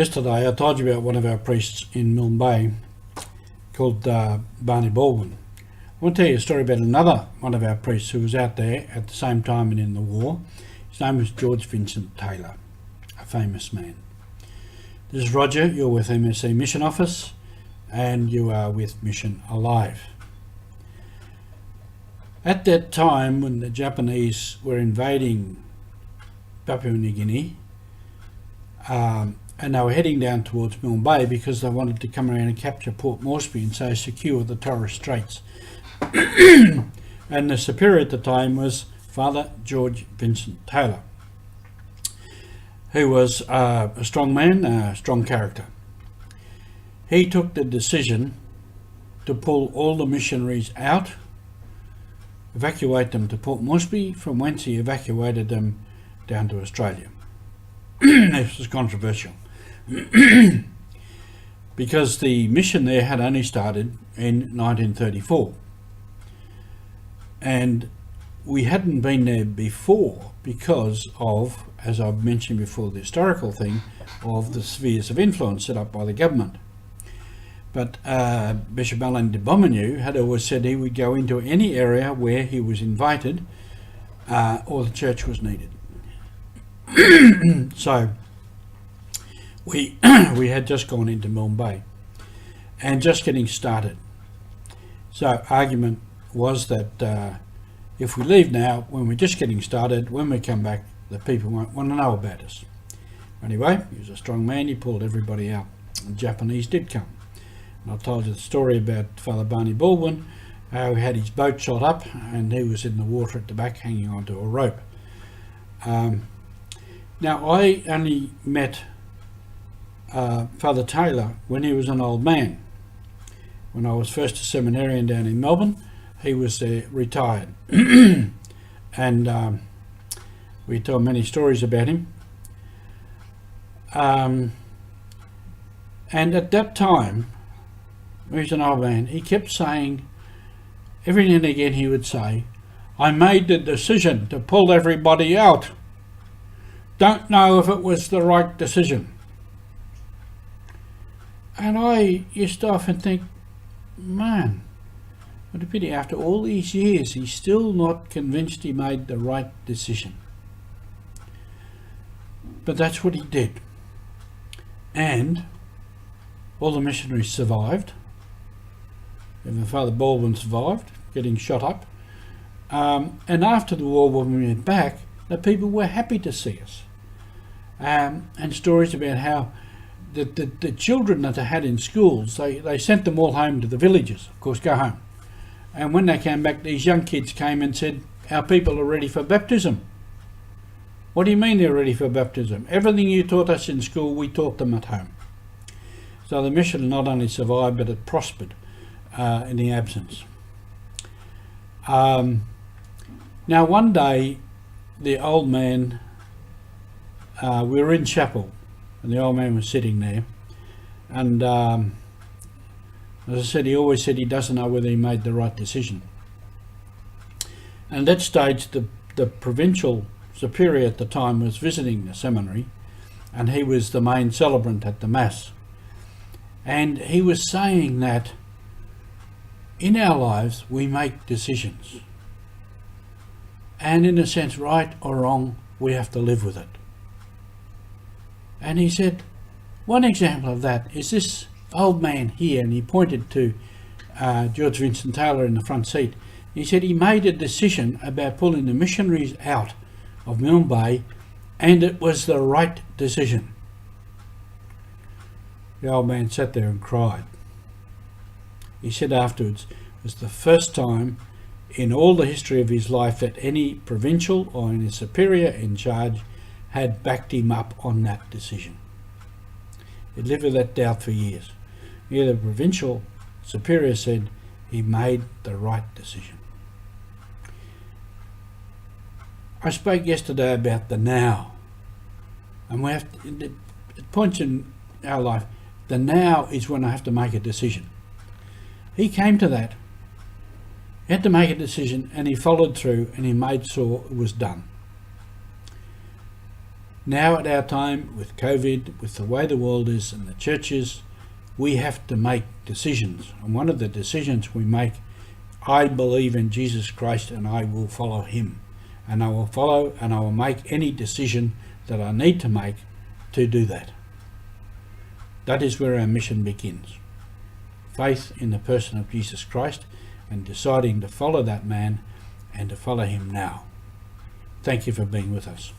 Yesterday I told you about one of our priests in Milne Bay called Barney Baldwin. I want to tell you a story about another one of our priests who was out there at the same time and in the war. His name was George Vincent Taylor, a famous man. This is Roger, you're with MSC Mission Office and you are with Mission Alive. At that time when the Japanese were invading Papua New Guinea, and they were heading down towards Milne Bay because they wanted to come around and capture Port Moresby and so secure the Torres Straits. And the superior at the time was Father George Vincent Taylor, who was a strong man, a strong character. He took the decision to pull all the missionaries out, evacuate them to Port Moresby, from whence he evacuated them down to Australia. This was controversial because the mission there had only started in 1934 and we hadn't been there before because of, as I've mentioned before, the historical thing of the spheres of influence set up by the government. But Bishop Alain de Beaumanoux had always said he would go into any area where he was invited or the church was needed. So we had just gone into Milne Bay and just getting started. So argument was that if we leave now, when we're just getting started, when we come back, the people won't want to know about us. Anyway, he was a strong man, he pulled everybody out. The Japanese did come. And I told you the story about Father Barney Baldwin, how he had his boat shot up and he was in the water at the back hanging onto a rope. Now I only met Father Taylor when he was an old man. When I was first a seminarian down in Melbourne, he was retired. And we told many stories about him. And at that time, he was an old man, he kept saying, every now and again he would say, I made the decision to pull everybody out. Don't know if it was the right decision. And I used to often think, man, what a pity, after all these years he's still not convinced he made the right decision. But that's what he did. And all the missionaries survived. Even Father Baldwin survived, getting shot up. And after the war, when we went back, the people were happy to see us. And stories about how the children that they had in schools, they sent them all home to the villages, of course, go home. And when they came back, these young kids came and said, our people are ready for baptism. What do you mean they're ready for baptism? Everything you taught us in school, we taught them at home. So the mission not only survived, but it prospered in the absence. Now one day, the old man, we were in chapel and the old man was sitting there, and as I said, he always said he doesn't know whether he made the right decision. And at that stage, the provincial superior at the time was visiting the seminary, and he was the main celebrant at the Mass. And he was saying that in our lives we make decisions, and in a sense, right or wrong, we have to live with it. And he said, one example of that is this old man here, and he pointed to George Vincent Taylor in the front seat. He said he made a decision about pulling the missionaries out of Milne Bay, and it was the right decision. The old man sat there and cried. He said afterwards, it was the first time in all the history of his life that any provincial or any superior in charge had backed him up on that decision. He'd lived with that doubt for years. Here the provincial superior said he made the right decision. I spoke yesterday about the now, and we have to, at points in our life, the now is when I have to make a decision. He came to that. He had to make a decision, and he followed through, and he made sure it was done. Now at our time, with COVID, with the way the world is and the churches, we have to make decisions. And one of the decisions we make, I believe in Jesus Christ and I will follow him. And I will follow and I will make any decision that I need to make to do that. That is where our mission begins. Faith in the person of Jesus Christ and deciding to follow that man and to follow him now. Thank you for being with us.